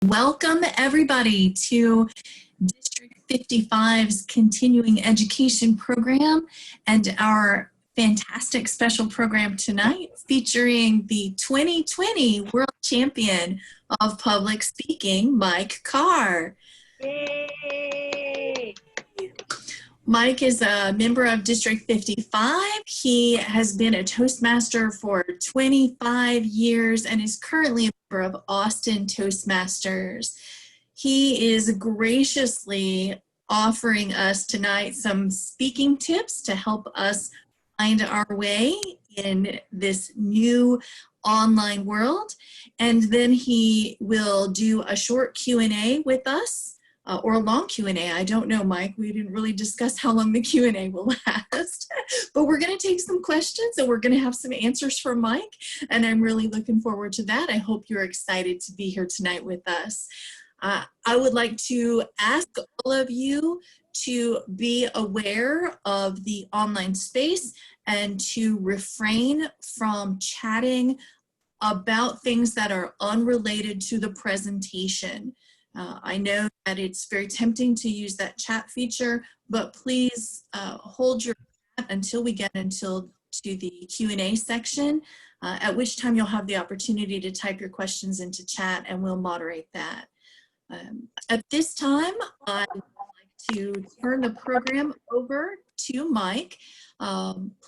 Welcome everybody to District 55's continuing education program and our fantastic special program tonight featuring the 2020 World Champion of Public Speaking, Mike Carr. Yay! Mike is a member of District 55. He has been a Toastmaster for 25 years and is currently a member of Austin Toastmasters. He is graciously offering us tonight some speaking tips to help us find our way in this new online world. And then he will do a short Q&A with us. Or a long Q&A. I don't know, Mike. We didn't really discuss how long the Q&A will last. But we're going to take some questions and we're going to have some answers from Mike. And I'm really looking forward to that. I hope you're excited to be here tonight with us. I would like to ask all of you to be aware of the online space and to refrain from chatting about things that are unrelated to the presentation. I know that it's very tempting to use that chat feature, but please hold your chat until we get to the Q&A section, at which time you'll have the opportunity to type your questions into chat and we'll moderate that. At this time, I would like to turn the program over to Mike.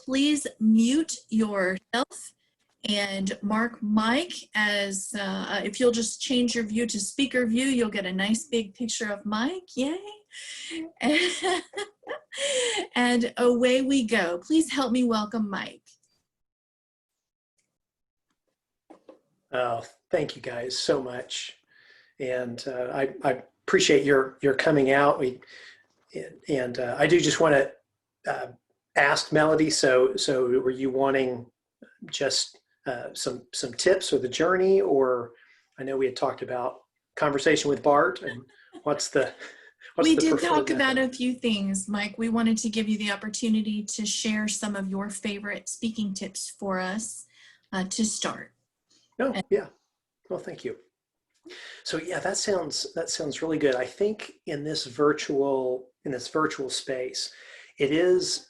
Please mute yourself and mark Mike as, if you'll just change your view to speaker view, you'll get a nice big picture of Mike, yay. And away we go. Please help me welcome Mike. Oh, thank you guys so much. And I appreciate your coming out. I do just want to ask Melody, so were you wanting just some tips or the journey, or I know we had talked about conversation with Bart and we did talk about a few things, Mike. We wanted to give you the opportunity to share some of your favorite speaking tips for us to start. Oh, yeah. Well, thank you. So yeah, that sounds really good. I think in this virtual space, it is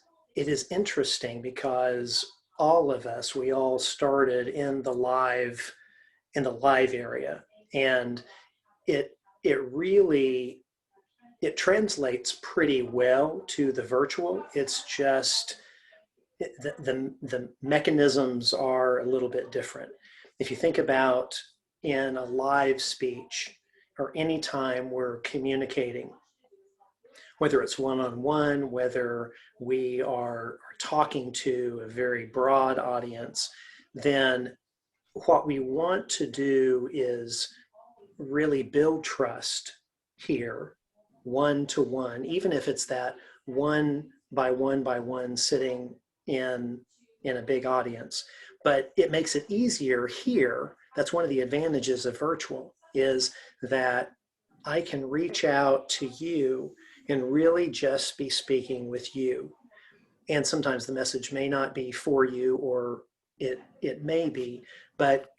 interesting because all of us, we all started in the live area, and it translates pretty well to the virtual. It's just the mechanisms are a little bit different. If you think about in a live speech or any time we're communicating, whether it's one-on-one, whether we are talking to a very broad audience, then what we want to do is really build trust here, one-to-one, even if it's that one by one sitting in a big audience. But it makes it easier here. That's one of the advantages of virtual, is that I can reach out to you and really just be speaking with you. And sometimes the message may not be for you, or it may be, but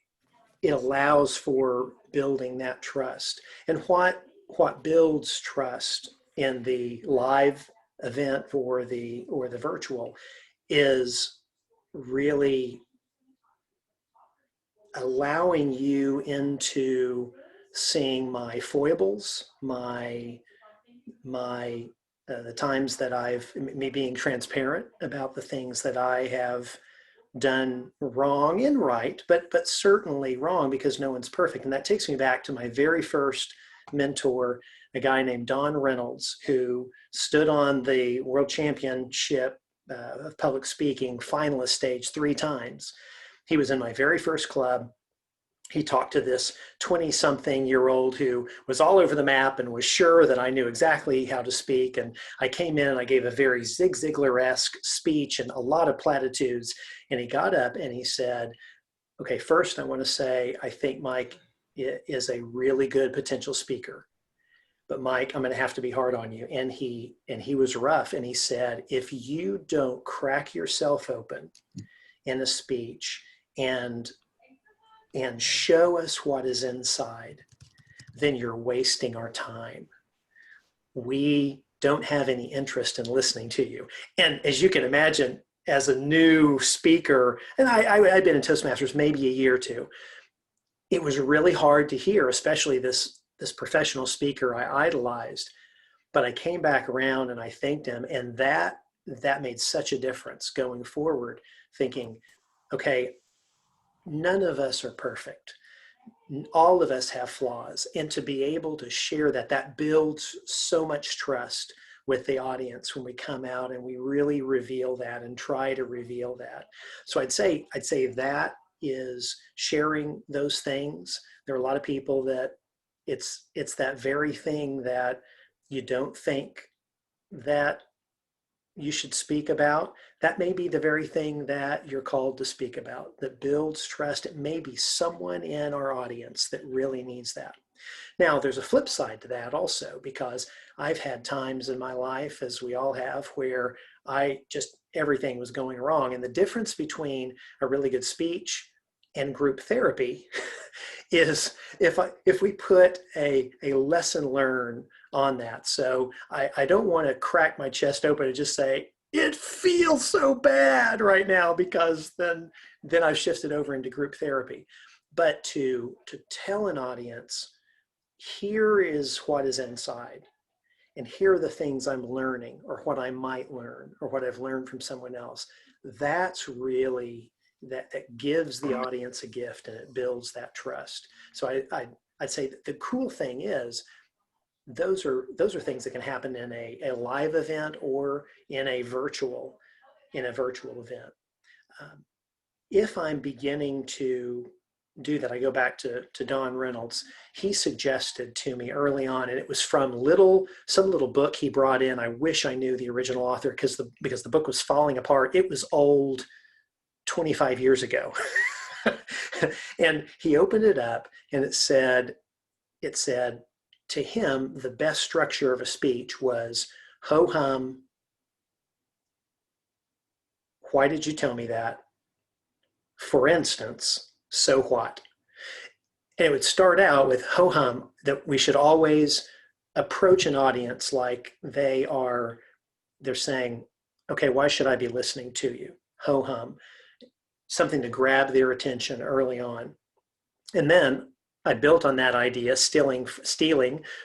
it allows for building that trust. And what builds trust in the live event or the virtual is really allowing you into seeing my foibles, the times that me being transparent about the things that I have done wrong and right, but certainly wrong, because no one's perfect. And that takes me back to my very first mentor, a guy named Don Reynolds, who stood on the World Championship of Public Speaking finalist stage 3 times. He was in my very first club. He talked to this 20-something-year-old who was all over the map and was sure that I knew exactly how to speak. And I came in and I gave a very Zig Ziglar-esque speech and a lot of platitudes. And he got up and he said, okay, first I want to say, I think Mike is a really good potential speaker. But Mike, I'm going to have to be hard on you. And he was rough. And he said, if you don't crack yourself open in a speech and show us what is inside, then you're wasting our time. We don't have any interest in listening to you. And as you can imagine, as a new speaker, and I've been in Toastmasters maybe a year or two, it was really hard to hear, especially this professional speaker I idolized. But I came back around and I thanked him, and that made such a difference going forward, thinking, okay, none of us are perfect. All of us have flaws, and to be able to share that builds so much trust with the audience when we come out and we really reveal that and try to reveal that. So I'd say that is sharing those things. There are a lot of people that it's that very thing that you don't think that you should speak about. That may be the very thing that you're called to speak about, that builds trust. It may be someone in our audience that really needs that. Now, there's a flip side to that also, because I've had times in my life, as we all have, where everything was going wrong. And the difference between a really good speech and group therapy is if we put a lesson learned on that. So I don't want to crack my chest open and just say, it feels so bad right now, because then I've shifted over into group therapy. But to tell an audience, here is what is inside, and here are the things I'm learning, or what I might learn, or what I've learned from someone else, that's really, that gives the audience a gift, and it builds that trust. So I'd say that the cool thing is, those are things that can happen in a live event or in a virtual event. If I'm beginning to do that, I go back to Don Reynolds. He suggested to me early on, and it was from some little book he brought in. I wish I knew the original author, because the book was falling apart. It was old, 25 years ago. And he opened it up, and it said to him, the best structure of a speech was ho hum, why did you tell me that? For instance, so what? And it would start out with ho hum, that we should always approach an audience like they're saying, okay, why should I be listening to you? Ho hum, something to grab their attention early on. And then I built on that idea, stealing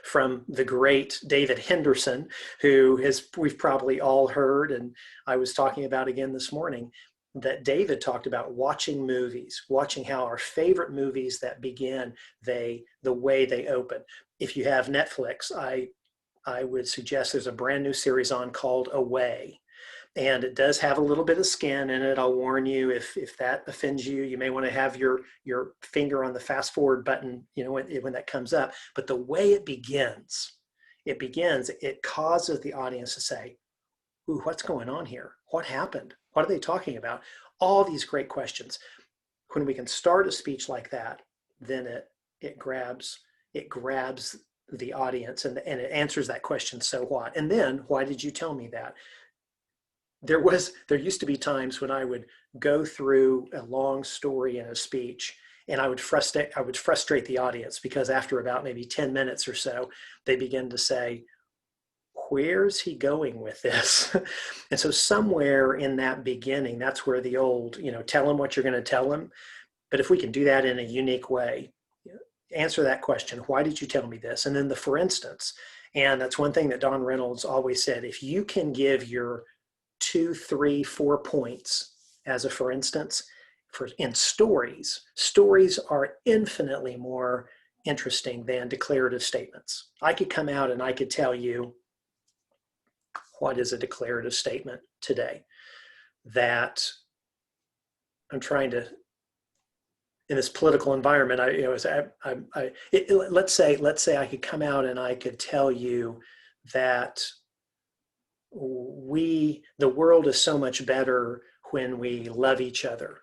from the great David Henderson, we've probably all heard, and I was talking about again this morning, that David talked about watching movies, watching how our favorite movies that begin, the way they open. If you have Netflix, I would suggest there's a brand new series on called Away. And it does have a little bit of skin in it. I'll warn you, if that offends you, you may want to have your finger on the fast forward button, when that comes up. But the way it begins, it causes the audience to say, ooh, what's going on here? What happened? What are they talking about? All these great questions. When we can start a speech like that, then it grabs the audience, and it answers that question, so what? And then, why did you tell me that? There used to be times when I would go through a long story in a speech, and I would frustrate the audience, because after about maybe 10 minutes or so, they begin to say, where's he going with this? And so somewhere in that beginning, that's where the old, tell him what you're going to tell him. But if we can do that in a unique way, answer that question, why did you tell me this? And then the for instance, and that's one thing that Don Reynolds always said, if you can give your 2, 3, 4 points as a for instance, in stories are infinitely more interesting than declarative statements. I could come out and I could tell you, what is a declarative statement today? That I'm trying to, in this political environment, let's say I could come out and I could tell you that the world is so much better when we love each other,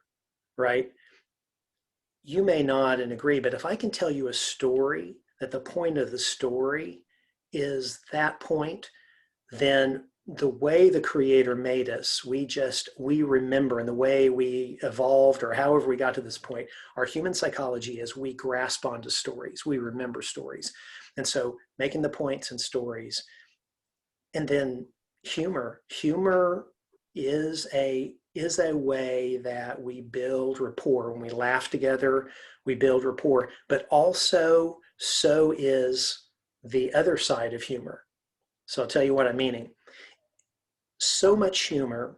right? You may nod and agree, but if I can tell you a story, that the point of the story is that point, then the way the Creator made us, we remember, and the way we evolved, or however we got to this point, our human psychology is we grasp onto stories, we remember stories. And so making the points in stories, and then humor is a way that we build rapport. When we laugh together, we build rapport, but also so is the other side of humor. So I'll tell you what I'm meaning. So much humor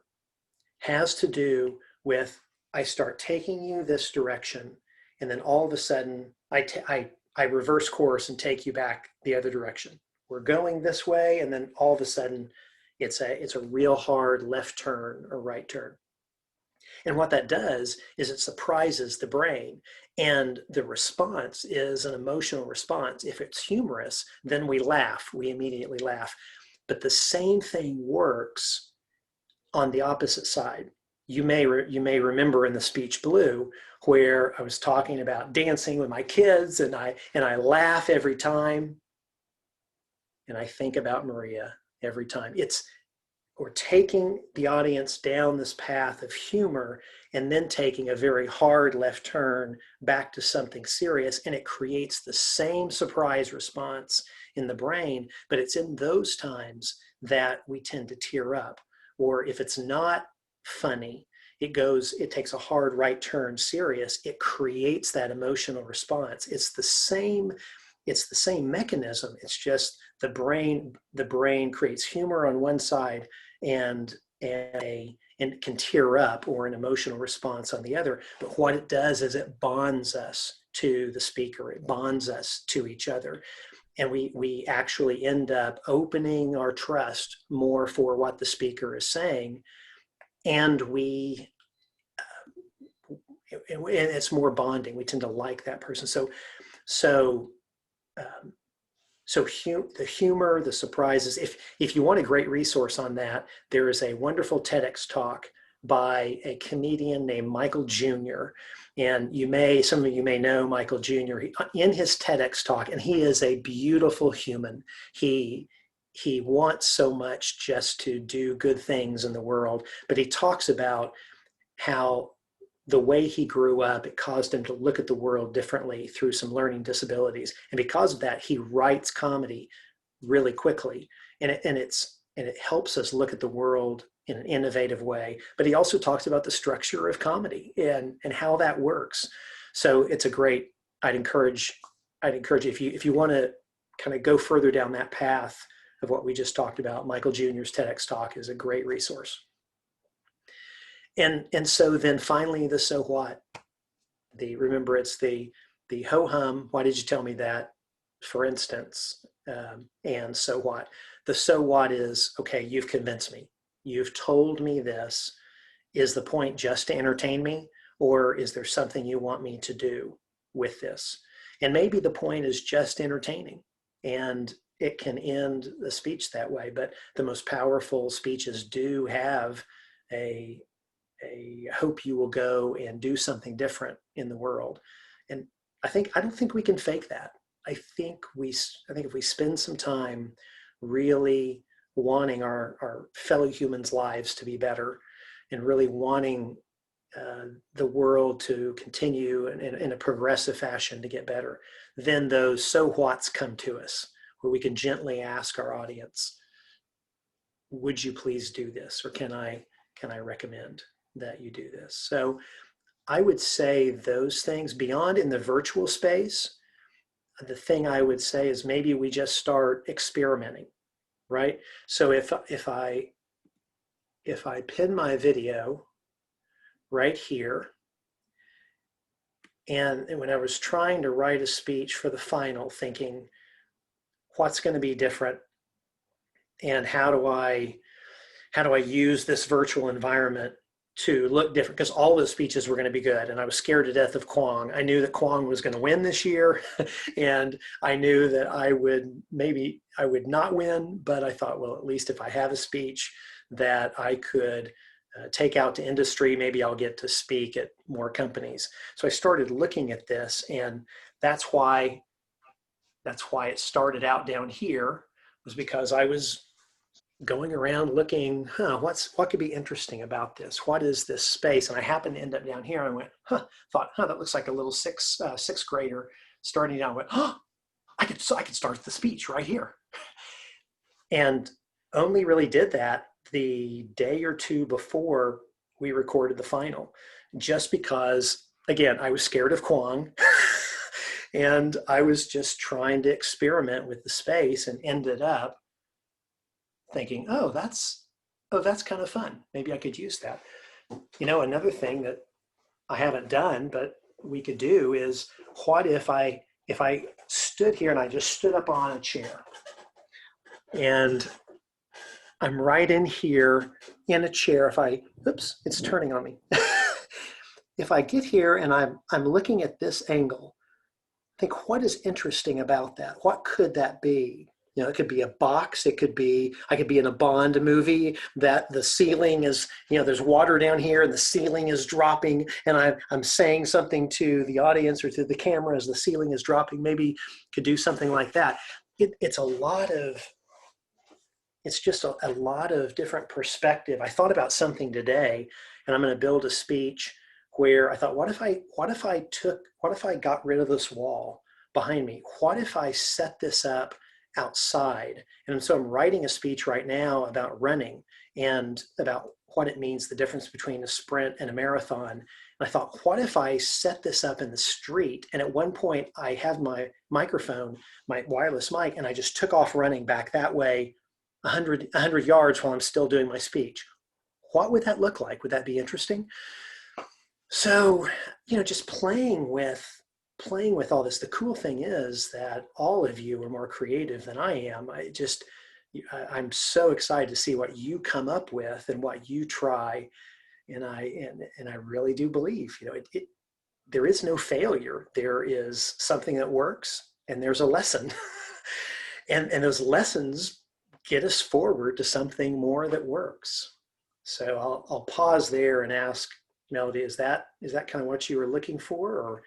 has to do with, I start taking you this direction, and then all of a sudden I reverse course and take you back the other direction. We're going this way, and then all of a sudden it's a real hard left turn or right turn. And what that does is it surprises the brain. And the response is an emotional response. If it's humorous, then we laugh, we immediately laugh. But the same thing works on the opposite side. You may remember in the speech Blue, where I was talking about dancing with my kids, and I laugh every time, and I think about Maria every time. We're taking the audience down this path of humor, and then taking a very hard left turn back to something serious, and it creates the same surprise response in the brain. But it's in those times that we tend to tear up. Or if it's not funny, it takes a hard right turn serious, it creates that emotional response. It's the same mechanism. It's just the brain creates humor on one side, and can tear up, or an emotional response on the other. But what it does is it bonds us to the speaker. It bonds us to each other. And we actually end up opening our trust more for what the speaker is saying. And it's more bonding. We tend to like that person. The humor, the surprises. If you want a great resource on that, there is a wonderful TEDx talk by a comedian named Michael Jr. And some of you may know Michael Jr. In his TEDx talk, and he is a beautiful human. He wants so much just to do good things in the world, but he talks about how the way he grew up, it caused him to look at the world differently through some learning disabilities. And because of that, he writes comedy really quickly. And it helps us look at the world in an innovative way. But he also talks about the structure of comedy and how that works. So it's I'd encourage you, if you want to kind of go further down that path of what we just talked about, Michael Jr.'s TEDx talk is a great resource. And so then finally, the so what. Remember, it's the ho hum. Why did you tell me that? For instance, and so what. The so what is, okay, you've convinced me. You've told me this. Is the point just to entertain me, or is there something you want me to do with this? And maybe the point is just entertaining, and it can end the speech that way. But the most powerful speeches do have a hope you will go and do something different in the world. And I don't think we can fake that. I think if we spend some time really wanting our fellow humans' lives to be better, and really wanting the world to continue in a progressive fashion to get better, then those so whats come to us, where we can gently ask our audience, would you please do this? Or can I recommend that you do this? So I would say those things. Beyond in the virtual space, the thing I would say is maybe we just start experimenting, right? So if I pin my video right here, and when I was trying to write a speech for the final, thinking what's going to be different, and how do I use this virtual environment to look different, because all the speeches were going to be good. And I was scared to death of Kwong. I knew that Kwong was going to win this year, and I knew that I would not win, but I thought, well, at least if I have a speech that I could take out to industry, maybe I'll get to speak at more companies. So I started looking at this, and that's why it started out down here, was because I was going around looking, what could be interesting about this? What is this space? And I happened to end up down here. And I went, that looks like a little sixth grader starting down. I went, I could start the speech right here. And only really did that the day or two before we recorded the final, just because, again, I was scared of Kwong. And I was just trying to experiment with the space, and ended up thinking, that's kind of fun. Maybe I could use that. Another thing that I haven't done, but we could do is, what if I stood here and I just stood up on a chair, and I'm right in here in a chair. Oops, it's turning on me. If I get here and I'm looking at this angle, think, what is interesting about that? What could that be? It could be a box. I could be in a Bond movie that the ceiling is, there's water down here and the ceiling is dropping, and I'm saying something to the audience or to the camera as the ceiling is dropping. Maybe could do something like that. It's just a lot of different perspective. I thought about something today, and I'm going to build a speech where I thought, what if I got rid of this wall behind me? What if I set this up outside? And so I'm writing a speech right now about running and about what it means, the difference between a sprint and a marathon. And I thought, what if I set this up in the street? And at one point I have my microphone, my wireless mic, and I just took off running back that way 100 yards while I'm still doing my speech. What would that look like? Would that be interesting? So, just playing with all this. The cool thing is that all of you are more creative than I am. I'm so excited to see what you come up with and what you try. And I really do believe, there is no failure. There is something that works, and there's a lesson. and those lessons get us forward to something more that works. So I'll pause there and ask, Melody, is that kind of what you were looking for, or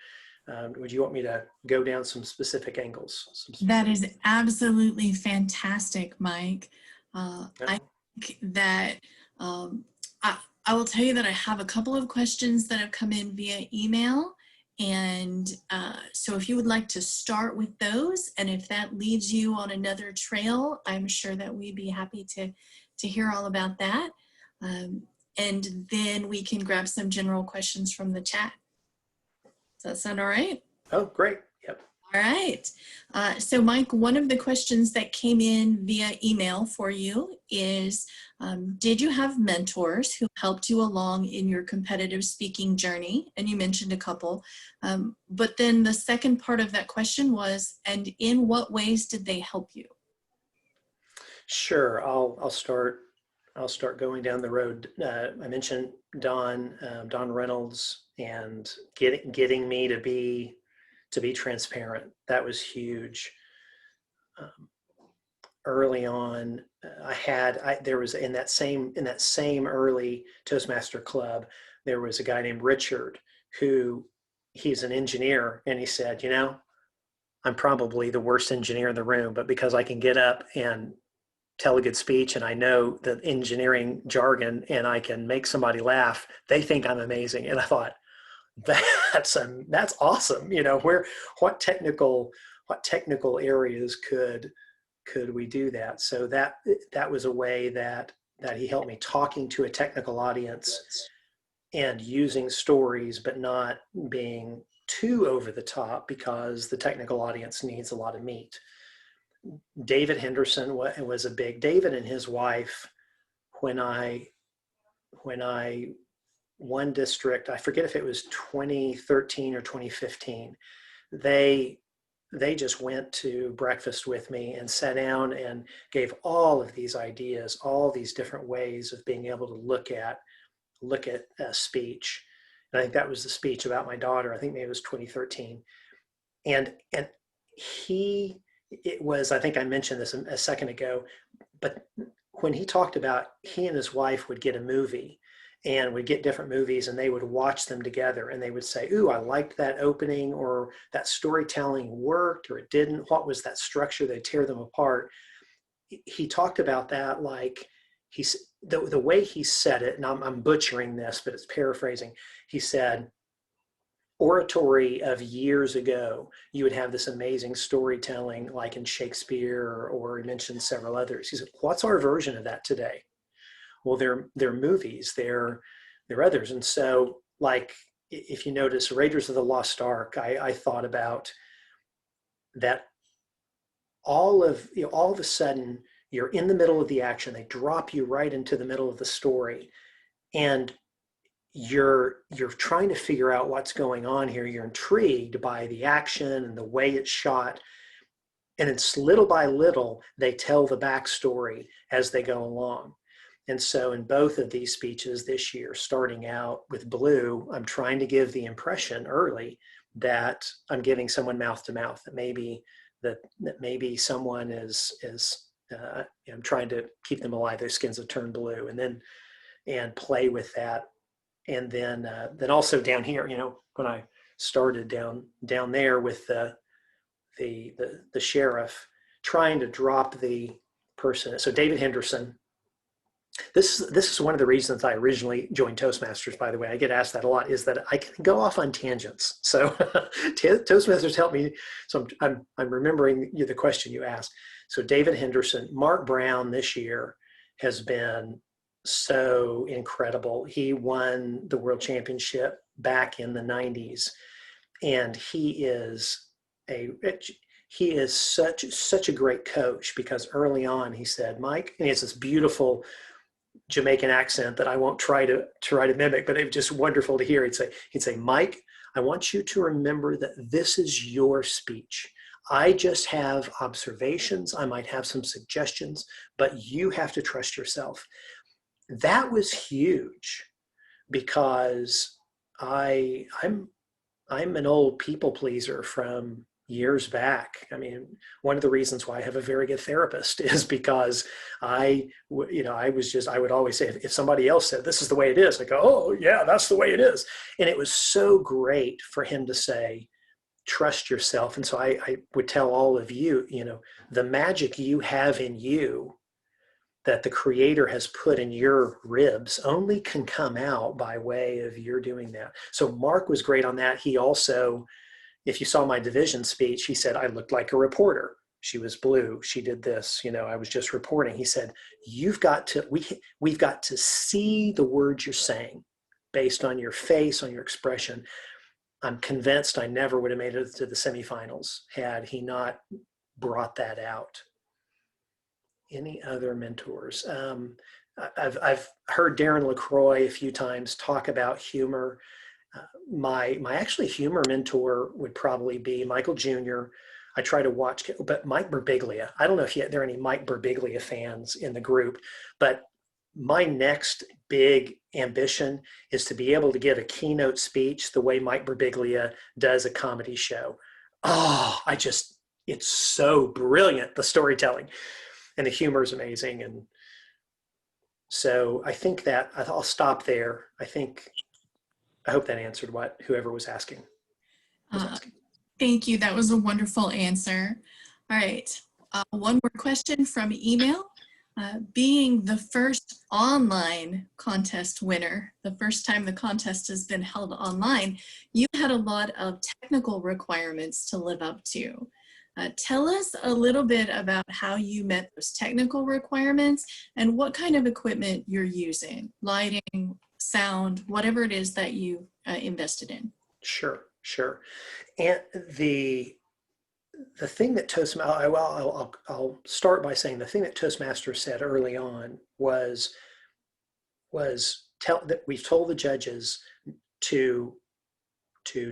would you want me to go down some specific angles? That is absolutely fantastic, Mike. Yeah. I think that I will tell you that I have a couple of questions that have come in via email. And so if you would like to start with those, and if that leads you on another trail, I'm sure that we'd be happy to hear all about that. And then we can grab some general questions from the chat. Does that sound all right? Oh, great. Yep. All right. So Mike, one of the questions that came in via email for you is, did you have mentors who helped you along in your competitive speaking journey? And you mentioned a couple. But then the second part of that question was, and in what ways did they help you? Sure. I'll start going down the road. I mentioned Don Reynolds, and getting me to be transparent. That was huge. Early on, there was in that same early Toastmaster club, there was a guy named Richard, who he's an engineer, and he said, I'm probably the worst engineer in the room, but because I can get up and tell a good speech and I know the engineering jargon and I can make somebody laugh, they think I'm amazing. And I thought, that's awesome. What technical areas could we do that? So that was a way that he helped me, talking to a technical audience and using stories, but not being too over the top, because the technical audience needs a lot of meat. David Henderson was a big, David and his wife, when I won district, I forget if it was 2013 or 2015, they just went to breakfast with me and sat down and gave all of these ideas, all these different ways of being able to look at a speech. And I think that was the speech about my daughter. I think maybe it was 2013. And it was, I think I mentioned this a second ago, but when he talked about, he and his wife would get a movie and would get different movies, and they would watch them together, and they would say, ooh, I liked that opening, or that storytelling worked, or it didn't. What was that structure? They'd tear them apart. he talked about that like the way he said it, and I'm butchering this, but it's paraphrasing. He said, oratory of years ago, you would have this amazing storytelling like in Shakespeare, or he mentioned several others. He said, what's our version of that today? Well, they're movies, they're others. And so, like, if you notice Raiders of the Lost Ark, I thought about that. All of a sudden you're in the middle of the action, they drop you right into the middle of the story, and you're trying to figure out what's going on here. You're intrigued by the action and the way it's shot, and it's little by little they tell the backstory as they go along. And so in both of these speeches this year, starting out with Blue, I'm trying to give the impression early that I'm giving someone mouth to mouth, that maybe someone is I'm trying to keep them alive, their skins have turned blue, and play with that. And then also down here, when I started down there with the sheriff, trying to drop the person. So David Henderson. This is one of the reasons I originally joined Toastmasters, by the way. I get asked that a lot, is that I can go off on tangents. So Toastmasters helped me. So I'm remembering the question you asked. So David Henderson, Mark Brown this year has been so incredible. He won the world championship back in the 90s. And he is such a great coach, because early on he said, Mike, and he has this beautiful Jamaican accent that I won't try to mimic, but it was just wonderful to hear. He'd say, Mike, I want you to remember that this is your speech. I just have observations. I might have some suggestions, but you have to trust yourself. That was huge, because I'm an old people pleaser from years back. I mean, one of the reasons why I have a very good therapist is because I would always say, if somebody else said, this is the way it is, I go, oh yeah, that's the way it is. And it was so great for him to say, trust yourself. And so I would tell all of you, the magic you have in you, that the Creator has put in your ribs, only can come out by way of your doing that. So Mark was great on that. He also, if you saw my division speech, he said, I looked like a reporter. She was blue. She did this. I was just reporting. He said, we've got to see the words you're saying based on your face, on your expression. I'm convinced I never would have made it to the semifinals had he not brought that out. Any other mentors? I've heard Darren LaCroix a few times talk about humor. My actually humor mentor would probably be Michael Jr. I try to watch, but Mike Birbiglia. I don't know if there are any Mike Birbiglia fans in the group, but my next big ambition is to be able to give a keynote speech the way Mike Birbiglia does a comedy show. Oh, it's so brilliant, the storytelling. And the humor is amazing. And so I think that I'll stop there. I hope that answered what whoever was asking. Thank you. That was a wonderful answer. All right. One more question from email. Being the first online contest winner, the first time the contest has been held online, you had a lot of technical requirements to live up to. Tell us a little bit about how you met those technical requirements and what kind of equipment you're using, lighting, sound, whatever it is that you invested in. Sure. And the thing that I'll start by saying the thing that Toastmasters said early on was that we've told the judges to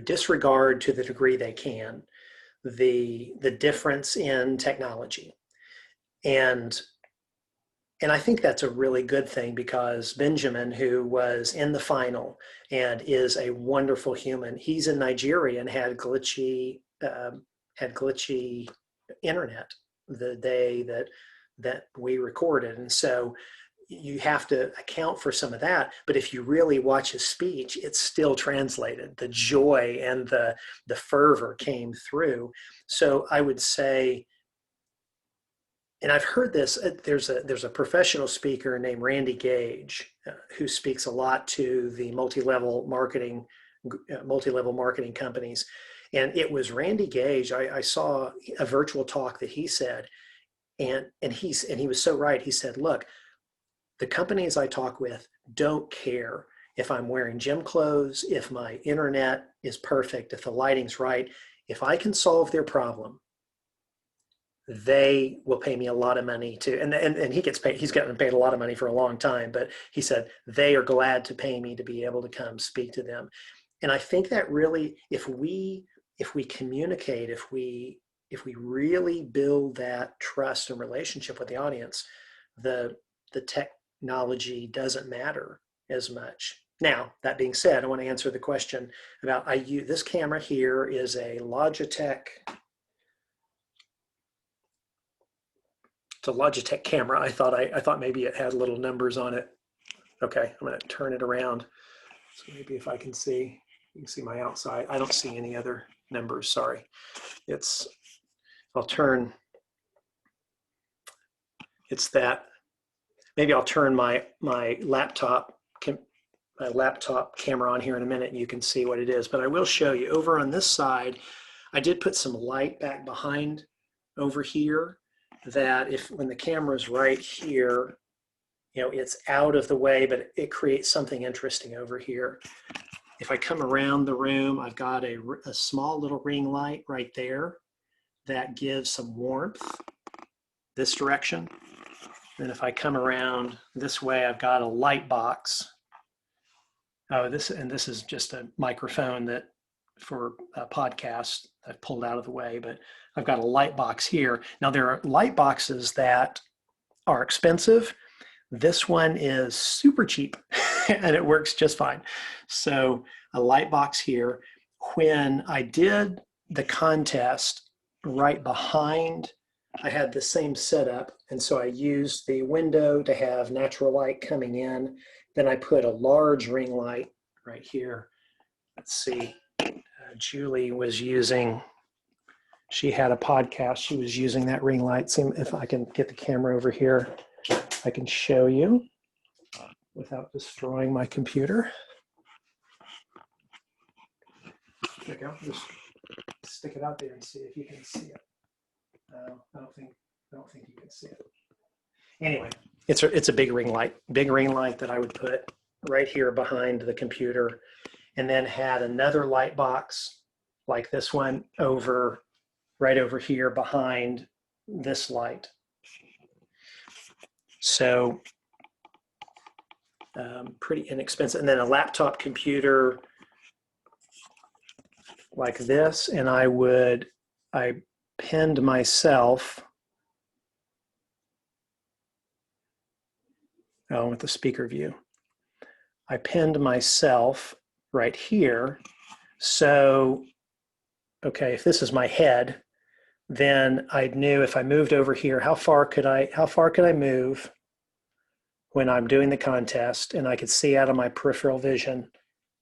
disregard to the degree they can the difference in technology. And I think that's a really good thing, because Benjamin, who was in the final and is a wonderful human, he's in Nigeria and had glitchy internet the day that we recorded. And so you have to account for some of that. But if you really watch his speech, it's still translated. The joy and the fervor came through. So I would say and I've heard this. There's a professional speaker named Randy Gage who speaks a lot to the multi-level marketing companies, and it was Randy Gage. I saw a virtual talk that he said, and he was so right. He said, "Look, the companies I talk with don't care if I'm wearing gym clothes, if my internet is perfect, if the lighting's right. If I can solve their problem, they will pay me a lot of money to," and he gets paid, he's gotten paid a lot of money for a long time, but he said, they are glad to pay me to be able to come speak to them. And I think that really, if we communicate, if we really build that trust and relationship with the audience, the technology doesn't matter as much. Now, that being said, I want to answer the question about, this camera here is a Logitech. It's a Logitech camera. I thought maybe it had little numbers on it. Okay, I'm going to turn it around. So maybe if I can see, you can see my outside. I don't see any other numbers, sorry. I'll turn, it's that, maybe I'll turn my laptop camera on here in a minute and you can see what it is. But I will show you over on this side, I did put some light back behind over here, that when the camera's right here, it's out of the way, but it creates something interesting over here. If I come around the room, I've got a small little ring light right there that gives some warmth this direction. And if I come around this way, I've got a light box. This is just a microphone that for a podcast I've pulled out of the way, but I've got a light box here. Now there are light boxes that are expensive. This one is super cheap and it works just fine. So a light box here. When I did the contest right behind, I had the same setup. And so I used the window to have natural light coming in. Then I put a large ring light right here. Let's see. Julie was using, she had a podcast. She was using that ring light. See if I can get the camera over here. I can show you without destroying my computer. There you go. Just stick it out there and see if you can see it. I don't think you can see it. Anyway, it's a big ring light that I would put right here behind the computer, and then had another light box like this one right over here behind this light. So pretty inexpensive. And then a laptop computer like this, and I pinned myself with the speaker view. I pinned myself right here. So, okay, if this is my head, then I knew if I moved over here, how far could I move when I'm doing the contest, and I could see out of my peripheral vision,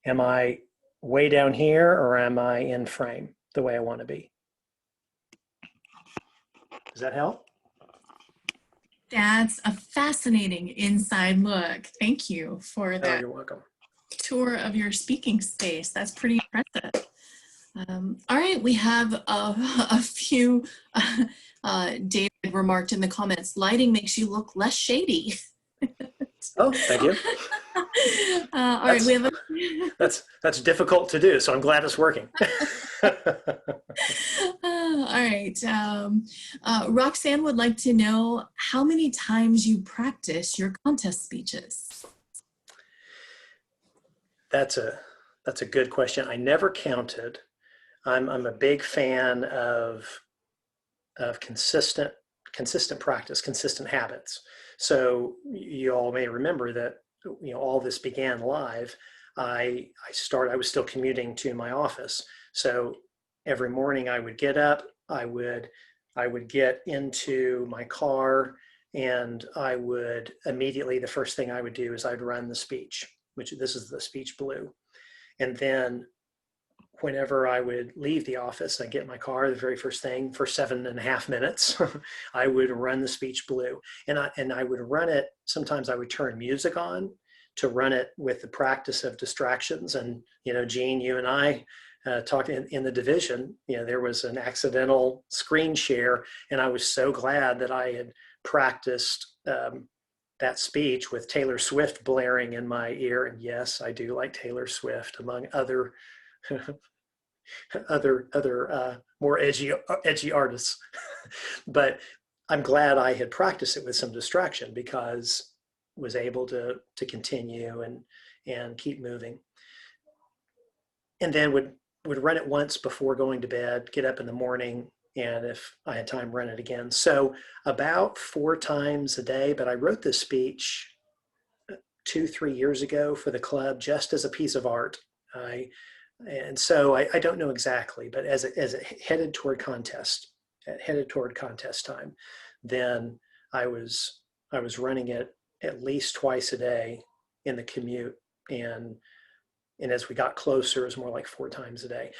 am I way down here or am I in frame the way I want to be? Does that help? That's a fascinating inside look. Thank you for that. Oh, you're welcome. Tour of your speaking space. That's pretty impressive. All right, we have a few, David remarked in the comments, lighting makes you look less shady. Oh, thank you. All right, we have that's difficult to do, so I'm glad it's working. all right. Roxanne would like to know how many times you practice your contest speeches. That's a good question. I never counted. I'm a big fan of consistent practice, consistent habits. So you all may remember that all this began live. I was still commuting to my office. So every morning I would get up, I would get into my car, and I would immediately, the first thing I would do is I'd run the speech, which this is the speech blue. And then whenever I would leave the office, I'd get in my car, the very first thing, for 7.5 minutes, I would run the speech blue. And I would run it, sometimes I would turn music on to run it with the practice of distractions. And, Gene, you and I talked in the division, there was an accidental screen share, and I was so glad that I had practiced that speech with Taylor Swift blaring in my ear. And yes, I do like Taylor Swift, among other more edgy artists. But I'm glad I had practiced it with some distraction, because I was able to continue and keep moving. And then would run it once before going to bed, get up in the morning, and if I had time, run it again. So about 4 times a day. But I wrote this speech 2-3 years ago for the club, just as a piece of art. And so I don't know exactly, but as it headed toward contest time, then I was running it at least twice a day in the commute, and as we got closer, it was more like 4 times a day.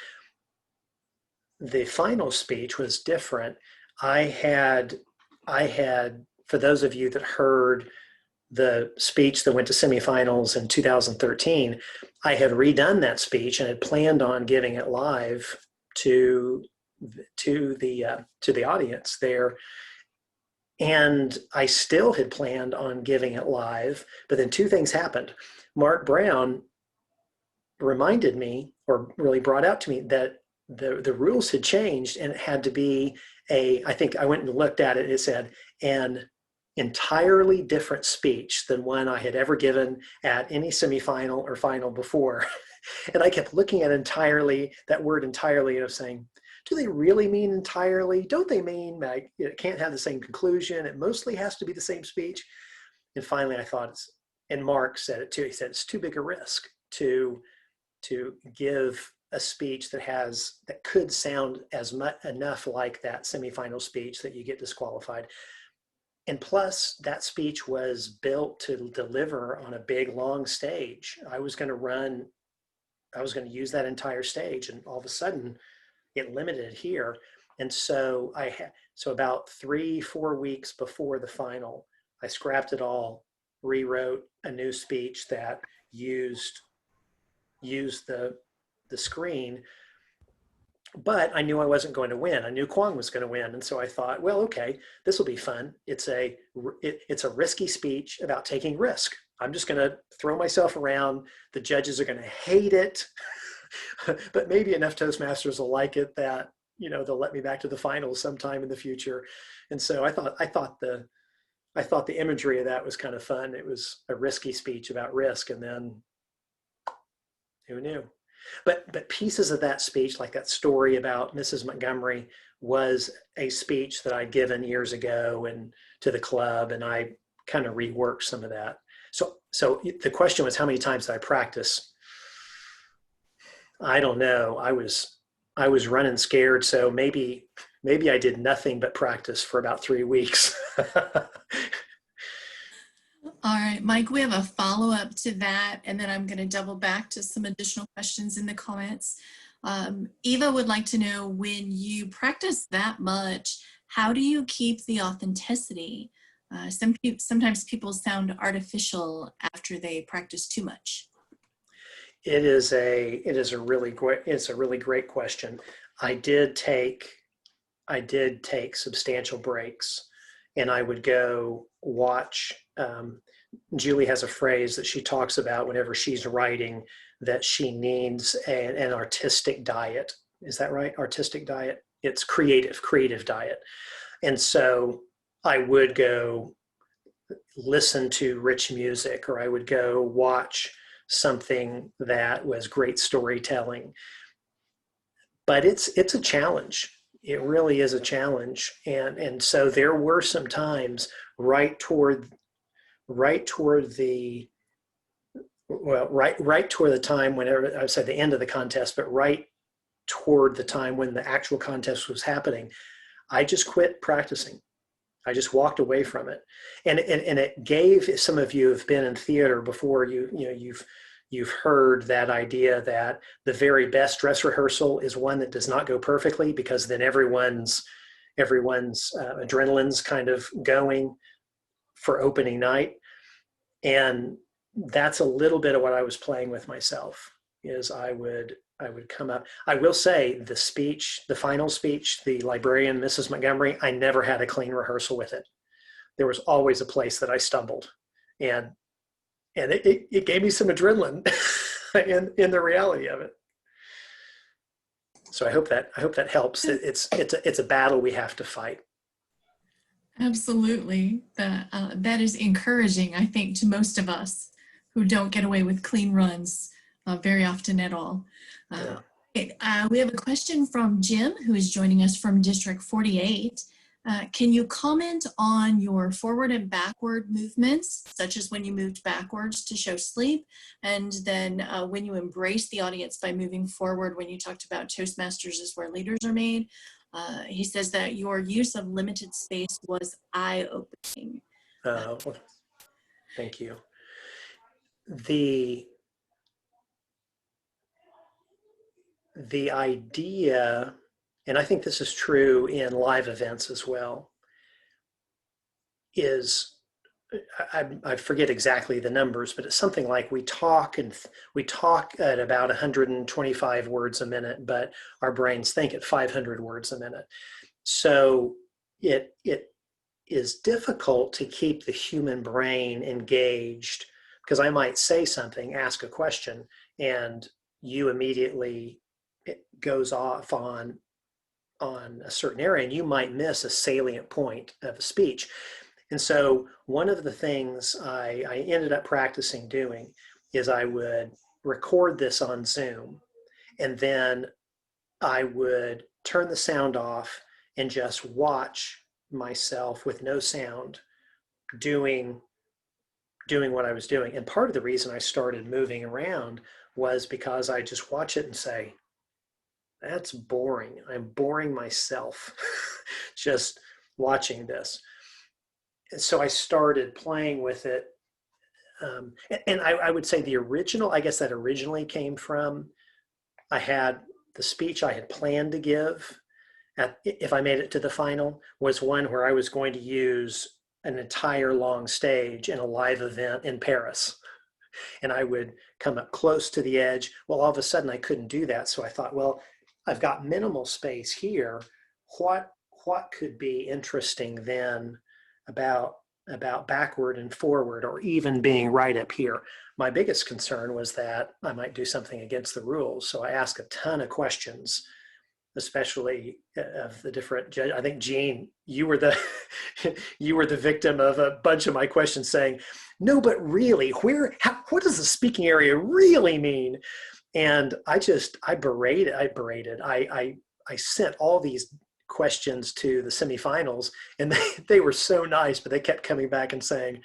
The final speech was different. I had, for those of you that heard the speech that went to semifinals in 2013, I had redone that speech and had planned on giving it live to the audience there. And I still had planned on giving it live, but then 2 things happened. Mark Brown reminded me, or really brought out to me, that the rules had changed, and it had to be I think I went and looked at it, it said, an entirely different speech than one I had ever given at any semifinal or final before. And I kept looking at entirely, that word entirely, and I was saying, do they really mean entirely? Don't they mean like it can't have the same conclusion? It mostly has to be the same speech. And finally I thought, and Mark said it too, he said, it's too big a risk to give a speech that could sound enough like that semifinal speech that you get disqualified. And plus, that speech was built to deliver on a big, long stage. I was going to use that entire stage, and all of a sudden it limited here. And so so about 3-4 weeks before the final, I scrapped it all, rewrote a new speech that used the screen. But I knew I wasn't going to win. I knew Kwong was going to win. And so I thought, well, okay, this will be fun. It's a risky speech about taking risk. I'm just going to throw myself around. The judges are going to hate it, but maybe enough Toastmasters will like it that, they'll let me back to the finals sometime in the future. And so I thought the imagery of that was kind of fun. It was a risky speech about risk, and then who knew? But pieces of that speech, like that story about Mrs. Montgomery, was a speech that I'd given years ago and to the club, and I kind of reworked some of that. So the question was, how many times did I practice? I don't know. I was running scared, so maybe I did nothing but practice for about 3 weeks. All right, Mike, we have a follow-up to that, and then I'm going to double back to some additional questions in the comments. Eva would like to know, when you practice that much, how do you keep the authenticity? Sometimes people sound artificial after they practice too much. It is a really great question. I did take substantial breaks, and I would go watch. Julie has a phrase that she talks about whenever she's writing, that she needs an artistic diet. Is that right? Artistic diet? It's creative diet. And so I would go listen to rich music, or I would go watch something that was great storytelling. But it's a challenge. It really is a challenge. And so there were some times right toward the time, whenever I said the end of the contest, but right toward the time when the actual contest was happening, I just quit practicing. I just walked away from it. And it gave, some of you have been in theater before, you've you've heard that idea that the very best dress rehearsal is one that does not go perfectly, because then everyone's adrenaline's kind of going for opening night. And that's a little bit of what I was playing with myself, is I would come up. I will say the final speech, the librarian, Mrs. Montgomery, I never had a clean rehearsal with it. There was always a place that I stumbled, and it gave me some adrenaline in the reality of it. So I hope that helps. It's a battle we have to fight. Absolutely. That is encouraging, I think, to most of us who don't get away with clean runs very often at all. We have a question from Jim, who is joining us from District 48. Can you comment on your forward and backward movements, such as when you moved backwards to show sleep, and then when you embraced the audience by moving forward, when you talked about Toastmasters is where leaders are made? He says that your use of limited space was eye-opening. Well, thank you. The idea, and I think this is true in live events as well, is I forget exactly the numbers, but it's something like we talk at about 125 words a minute, but our brains think at 500 words a minute. So it is difficult to keep the human brain engaged, because I might say something, ask a question, and you immediately, it goes off on a certain area, and you might miss a salient point of a speech. And so one of the things I ended up practicing doing is I would record this on Zoom, and then I would turn the sound off and just watch myself with no sound doing what I was doing. And part of the reason I started moving around was because I just watch it and say, that's boring. I'm boring myself just watching this. And so I started playing with it. And I would say the original, I guess that originally came from, I had the speech I had planned to give, if I made it to the final, was one where I was going to use an entire long stage in a live event in Paris. And I would come up close to the edge. Well, all of a sudden I couldn't do that. So I thought, well, I've got minimal space here. What could be interesting then about backward and forward, or even being right up here? My biggest concern was that I might do something against the rules. So I asked a ton of questions, especially of the different judges. I think, Gene, you were the victim of a bunch of my questions saying, no, but really, what does the speaking area really mean? And I sent all these questions to the semifinals, and they were so nice, but they kept coming back and saying,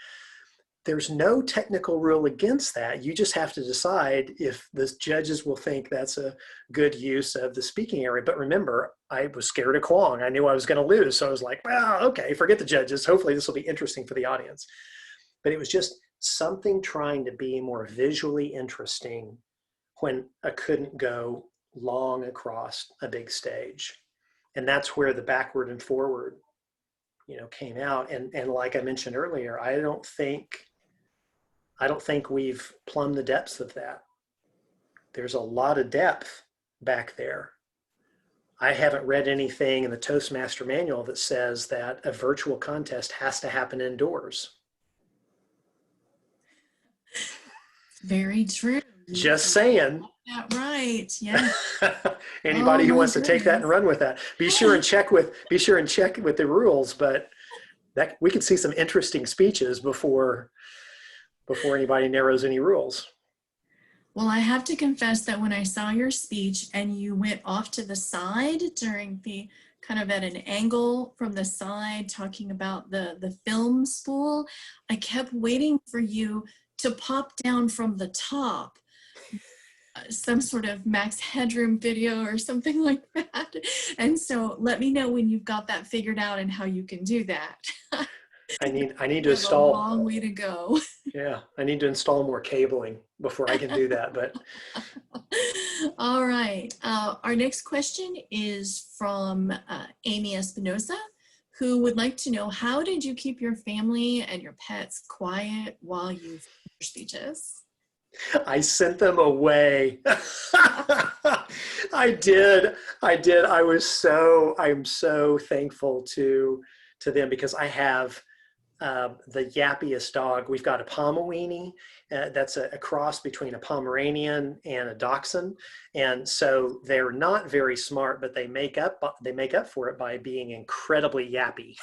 there's no technical rule against that. You just have to decide if the judges will think that's a good use of the speaking area. But remember, I was scared of Kwong. I knew I was going to lose. So I was like, well, okay, forget the judges. Hopefully this will be interesting for the audience. But it was just something trying to be more visually interesting when I couldn't go long across a big stage. And that's where the backward and forward, came out. And like I mentioned earlier, I don't think we've plumbed the depths of that. There's a lot of depth back there. I haven't read anything in the Toastmaster manual that says that a virtual contest has to happen indoors. Very true. Just saying. Yeah, right. Yeah. Anybody who wants to take that and run with that, be sure and check with the rules. But that we could see some interesting speeches before anybody narrows any rules. Well, I have to confess that when I saw your speech and you went off to the side during the kind of at an angle from the side talking about the film spool, I kept waiting for you to pop down from the top, some sort of Max Headroom video or something like that. And so let me know when you've got that figured out and how you can do that. I need to We have a install, long way to go. yeah, I need to install more cabling before I can do that. But All right. Our next question is from Amy Espinosa, who would like to know, how did you keep your family and your pets quiet while you filmed your speeches? I sent them away. I did. I did. I'm so thankful to them because I have the yappiest dog. We've got a Pomawini. That's a cross between a Pomeranian and a Dachshund. And so they're not very smart, but they make up for it by being incredibly yappy.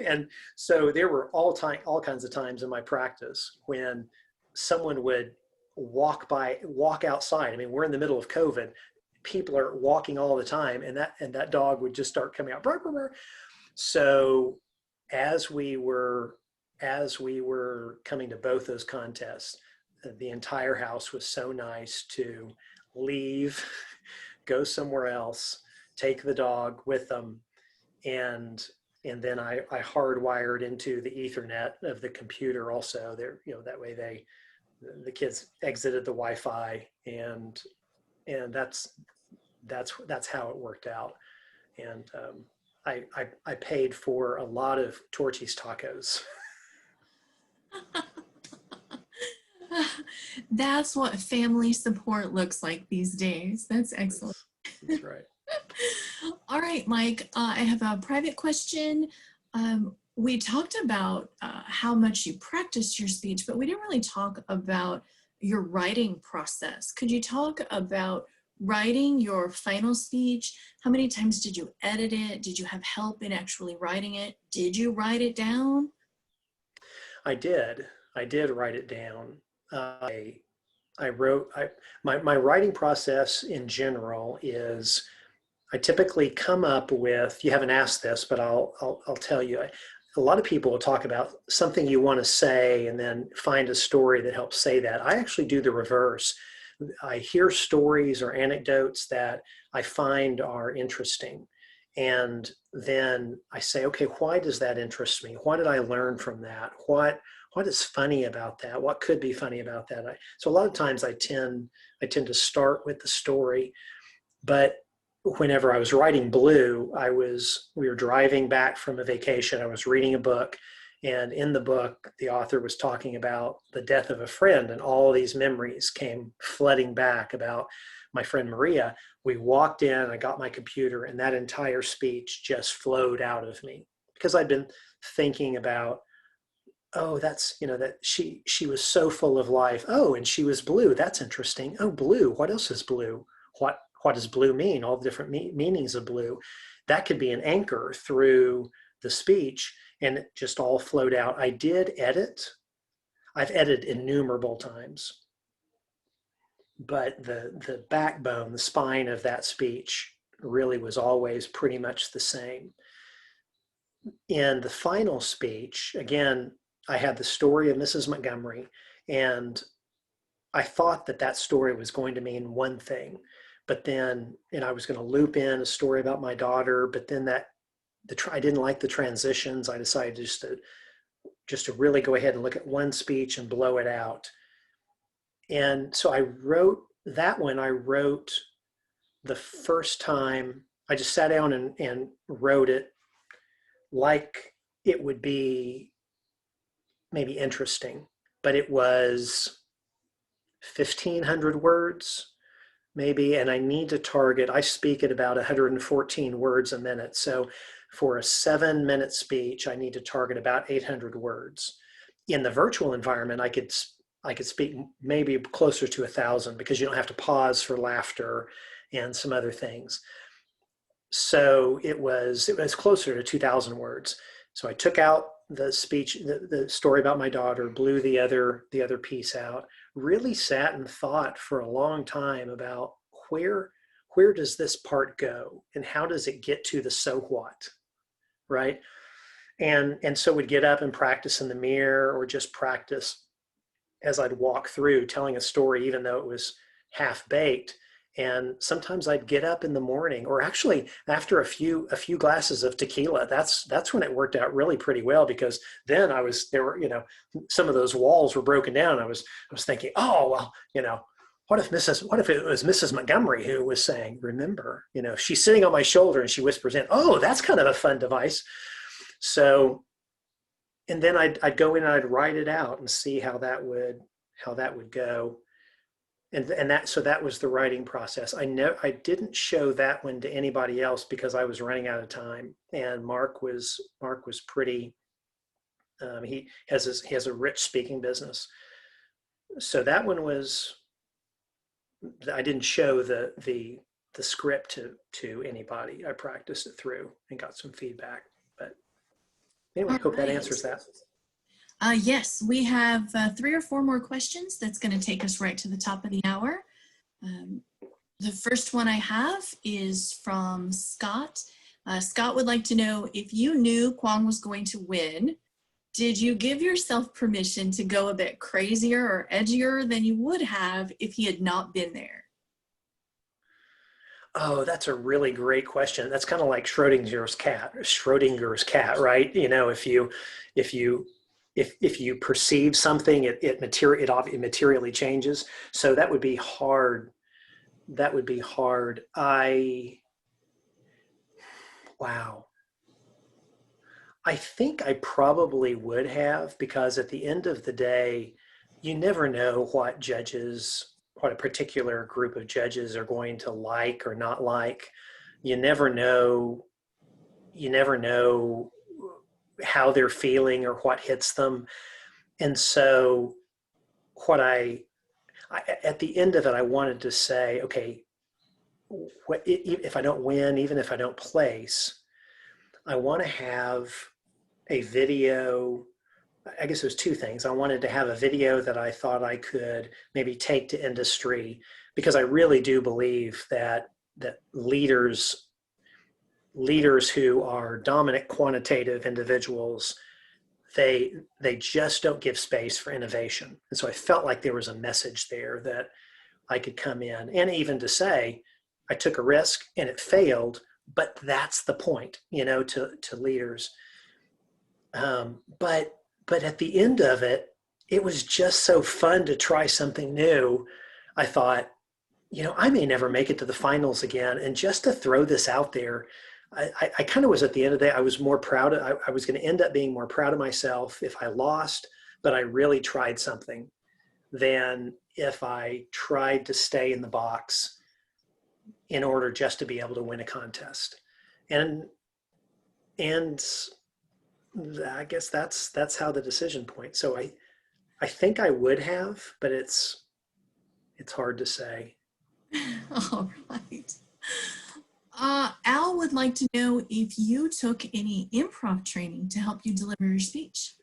And so there were all kinds of times in my practice when someone would walk outside. I mean, we're in the middle of COVID. People are walking all the time, and that dog would just start coming out. Brr, brr, brr. So as we were coming to both those contests, the entire house was so nice to leave, go somewhere else, take the dog with them, and then I hardwired into the Ethernet of the computer also. There, that way the kids exited the Wi-Fi, and that's how it worked out. And I paid for a lot of Torchy's tacos. That's what family support looks like these days. That's excellent. That's right. All right, Mike, I have a private question. We talked about how much you practiced your speech, but we didn't really talk about your writing process. Could you talk about writing your final speech? How many times did you edit it? Did you have help in actually writing it? Did you write it down? I did write it down. I wrote, my writing process in general is, I typically come up with, you haven't asked this, but I'll tell you, a lot of people will talk about something you want to say and then find a story that helps say that. I actually do the reverse. I hear stories or anecdotes that I find are interesting. And then I say, okay, why does that interest me? What did I learn from that? What is funny about that? What could be funny about that? So a lot of times I tend to start with the story, but whenever I was writing Blue, we were driving back from a vacation. I was reading a book, and in the book, the author was talking about the death of a friend, and all these memories came flooding back about my friend Maria. We walked in, I got my computer, and that entire speech just flowed out of me because I'd been thinking about, oh, that's, that she was so full of life. Oh, and she was blue. That's interesting. Oh, blue. What else is blue? What does blue mean? All the different meanings of blue. That could be an anchor through the speech, and it just all flowed out. I did edit. I've edited innumerable times, but the backbone, the spine of that speech really was always pretty much the same. In the final speech, again, I had the story of Mrs. Montgomery, and I thought that story was going to mean one thing, but then, and I was going to loop in a story about my daughter, but then I didn't like the transitions. I decided just to really go ahead and look at one speech and blow it out. And so I wrote that one. I wrote the first time, I just sat down and wrote it like it would be maybe interesting, but it was 1,500 words maybe, and I need to target, I speak at about 114 words a minute. So for a 7-minute speech, I need to target about 800 words. In the virtual environment, I could speak maybe closer to 1,000 because you don't have to pause for laughter and some other things. So it was closer to 2,000 words. So I took out the speech, the story about my daughter, blew the other piece out, really sat and thought for a long time about where does this part go and how does it get to the so what, right? And so would get up and practice in the mirror or just practice as I'd walk through telling a story, even though it was half baked. And sometimes I'd get up in the morning, or actually after a few glasses of tequila. That's when it worked out really pretty well, because then there were, some of those walls were broken down. I was thinking, oh well, what if it was Mrs. Montgomery who was saying, remember, she's sitting on my shoulder and she whispers in, oh, that's kind of a fun device. So, and then I'd go in and I'd write it out and see how that would go. So that was the writing process. I didn't show that one to anybody else because I was running out of time. And Mark was pretty. He has a rich speaking business, so that one I didn't show the script to anybody. I practiced it through and got some feedback. But anyway, All hope that right. answers that. Yes, we have 3 or 4 more questions. That's going to take us right to the top of the hour. The first one I have is from Scott. Scott would like to know, if you knew Kwong was going to win, did you give yourself permission to go a bit crazier or edgier than you would have if he had not been there? Oh, that's a really great question. That's kind of like Schrodinger's cat, right? If you perceive something, it materially changes. So that would be hard. Wow. I think I probably would have, because at the end of the day, you never know what a particular group of judges are going to like or not like. You never know how they're feeling or what hits them. And so at the end of it, I wanted to say, okay, if I don't win, even if I don't place, I want to have a video. I guess there's 2 things. I wanted to have a video that I thought I could maybe take to industry, because I really do believe that leaders who are dominant quantitative individuals, they just don't give space for innovation. And so I felt like there was a message there that I could come in, and even to say, I took a risk and it failed, but that's the point, to leaders. But at the end of it, it was just so fun to try something new. I thought, I may never make it to the finals again. And just to throw this out there, I kind of was, at the end of the day, I was more proud. I was going to end up being more proud of myself if I lost, but I really tried something, than if I tried to stay in the box in order just to be able to win a contest. And I guess that's how the decision point. So I think I would have, but it's hard to say. All right. Al would like to know if you took any improv training to help you deliver your speech.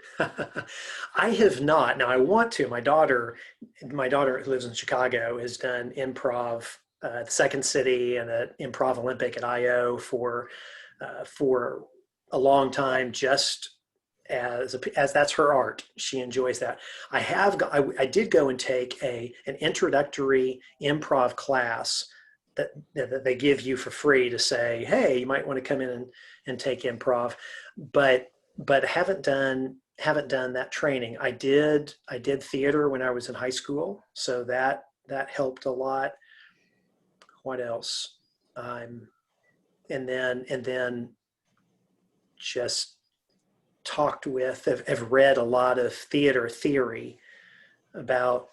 I have not. Now I want to. My daughter who lives in Chicago has done improv at the Second City and an improv Olympic at IO for a long time, just as that's her art. She enjoys that. I did go and take an introductory improv class that they give you for free to say, hey, you might want to come in and take improv, but haven't done that training. I did theater when I was in high school, so that helped a lot. What else? And then just have read a lot of theater theory about.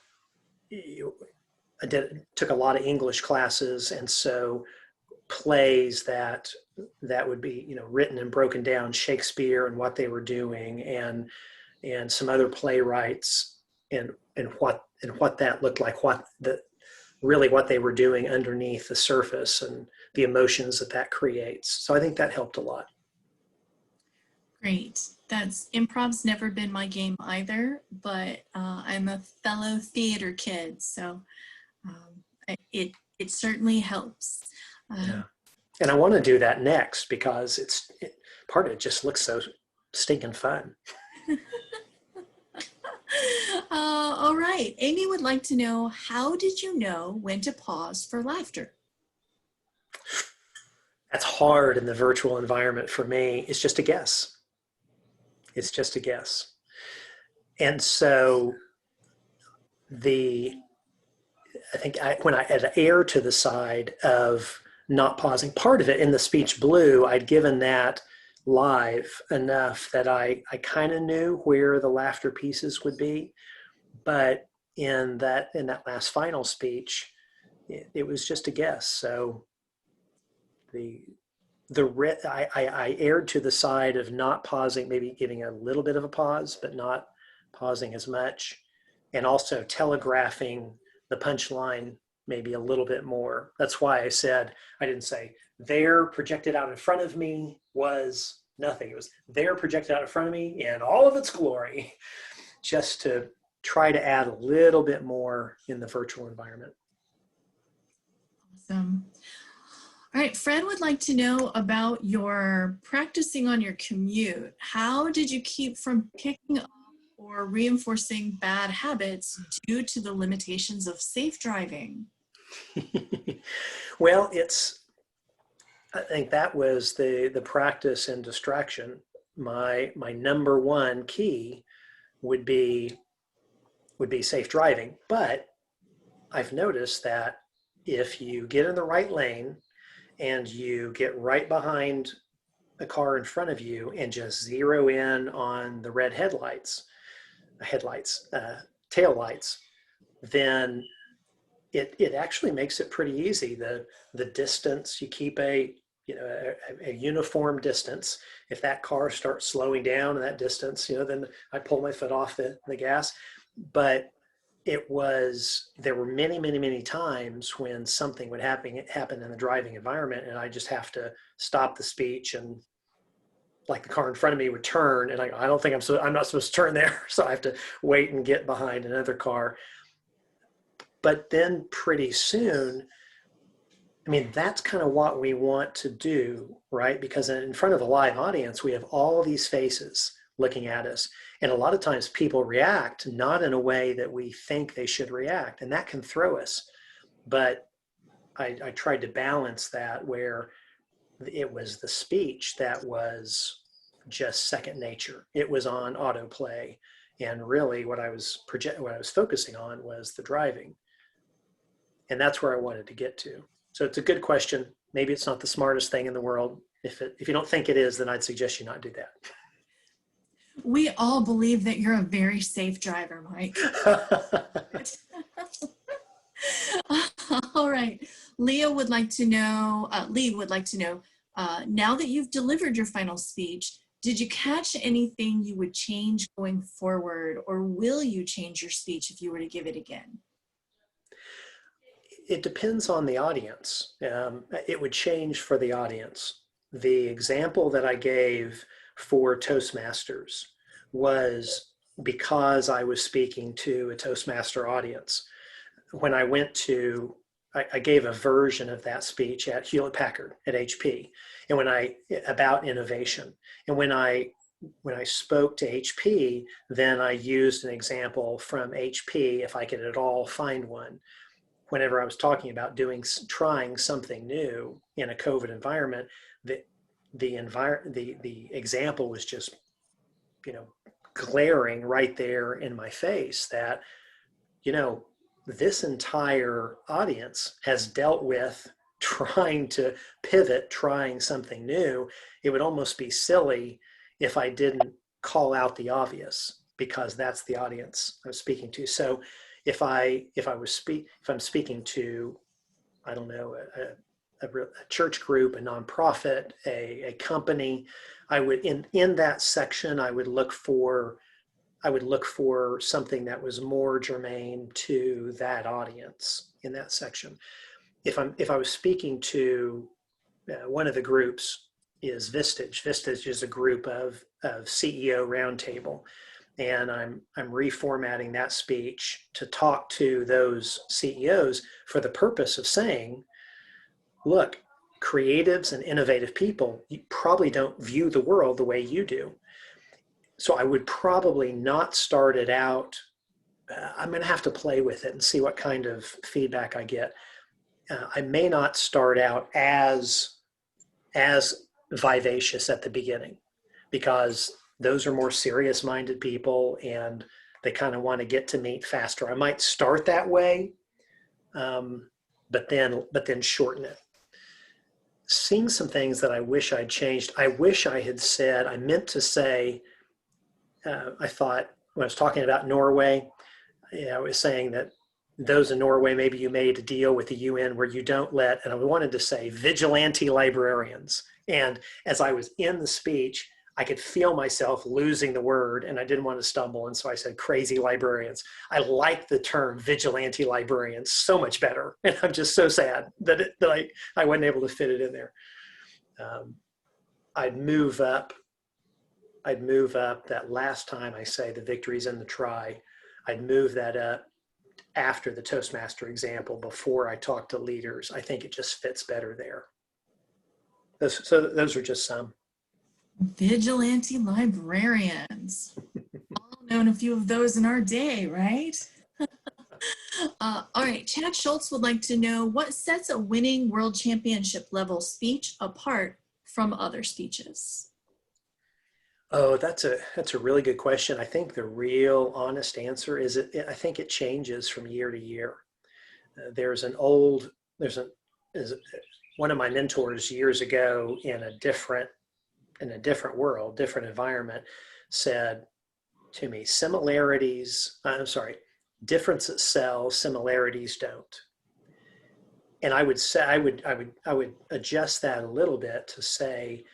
Took a lot of English classes, and so plays that would be written and broken down, Shakespeare and what they were doing, and some other playwrights, and what that looked like, what they were doing underneath the surface, and the emotions that creates. So I think that helped a lot. Great. Improv's never been my game either, but I'm a fellow theater kid, so it certainly helps. Yeah. And I want to do that next, because part of it just looks so stinking fun. All right. Amy would like to know, how did you know when to pause for laughter? That's hard in the virtual environment for me. It's just a guess. It's just a guess. And so the I think when I had erred to the side of not pausing, part of it in the speech blue, I'd given that live enough that I kind of knew where the laughter pieces would be. But in that last final speech, it was just a guess. So the I erred to the side of not pausing, maybe giving a little bit of a pause, but not pausing as much, and also telegraphing the punchline maybe a little bit more. That's why I didn't say there projected out in front of me was nothing. It was there projected out in front of me in all of its glory, just to try to add a little bit more in the virtual environment. Awesome. All right, Fred would like to know about your practicing on your commute. How did you keep from picking up or reinforcing bad habits due to the limitations of safe driving? Well, I think that was the practice and distraction. My number one key would be safe driving. But I've noticed that if you get in the right lane and you get right behind a car in front of you and just zero in on the red tail lights, then it actually makes it pretty easy. The distance, you keep a uniform distance. If that car starts slowing down in that distance, then I pull my foot off the gas. But there were many, many, many times when something would happen in the driving environment, and I just have to stop the speech, and like the car in front of me would turn, and I don't think I'm not supposed to turn there, so I have to wait and get behind another car. But then pretty soon, I mean, that's kind of what we want to do, right? Because in front of a live audience, we have all these faces looking at us. And a lot of times people react not in a way that we think they should react, and that can throw us. But I tried to balance that, where it was the speech that was just second nature. It was on autoplay. And really what I was focusing on was the driving. And that's where I wanted to get to. So it's a good question. Maybe it's not the smartest thing in the world. If you don't think it is, then I'd suggest you not do that. We all believe that you're a very safe driver, Mike. All right. Lee would like to know, now that you've delivered your final speech, did you catch anything you would change going forward, or will you change your speech if you were to give it again? It depends on the audience. It would change for the audience. The example that I gave for Toastmasters was because I was speaking to a Toastmaster audience. When I I gave a version of that speech at Hewlett Packard at HP, and about innovation. And when I spoke to HP, then I used an example from HP, if I could at all find one. Whenever I was talking about trying something new in a COVID environment, the example was just, glaring right there in my face that, this entire audience has dealt with trying to pivot, trying something new. It would almost be silly if I didn't call out the obvious, because that's the audience I'm speaking to. So if I'm speaking to, I don't know, a church group, a nonprofit, a company, I would in that section I would look for something that was more germane to that audience in that section. If I was speaking to one of the groups is Vistage. Vistage is a group of CEO roundtable. And I'm reformatting that speech to talk to those CEOs for the purpose of saying, look, creatives and innovative people, you probably don't view the world the way you do. So I would probably not start it out I'm going to have to play with it and see what kind of feedback I get. I may not start out as vivacious at the beginning, because those are more serious minded people and they kind of want to get to meet faster. I might start that way, but then shorten it. Seeing some things that I wish I'd changed. I wish I had said, I meant to say, I thought when I was talking about Norway, I was saying that those in Norway, maybe you made a deal with the UN where you don't let, and I wanted to say vigilante librarians. And as I was in the speech, I could feel myself losing the word and I didn't want to stumble. And so I said crazy librarians. I like the term vigilante librarians so much better. And I'm just so sad that I wasn't able to fit it in there. I'd move up that last time I say the victories in the try. I'd move that up after the Toastmaster example before I talk to leaders. I think it just fits better there. Those are just some. Vigilante librarians. All known a few of those in our day, right? All right, Chad Schultz would like to know what sets a winning world championship level speech apart from other speeches? Oh, that's a really good question. I think the real honest answer is I think it changes from year to year. One of my mentors years ago in a different world, different environment, said to me, differences sell, similarities don't. And I would say, I would adjust that a little bit to say,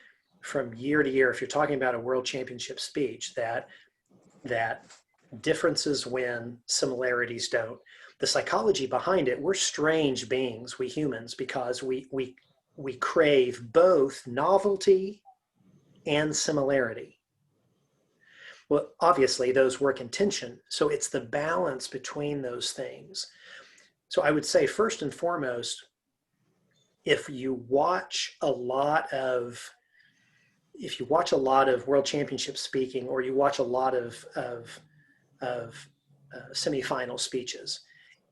from year to year, if you're talking about a world championship speech, that differences win, similarities don't. The psychology behind it, we're strange beings, we humans, because we crave both novelty and similarity. Well, obviously those work in tension. So it's the balance between those things. So I would say first and foremost, if you watch a lot of world championship speaking, or you watch a lot of semifinal speeches,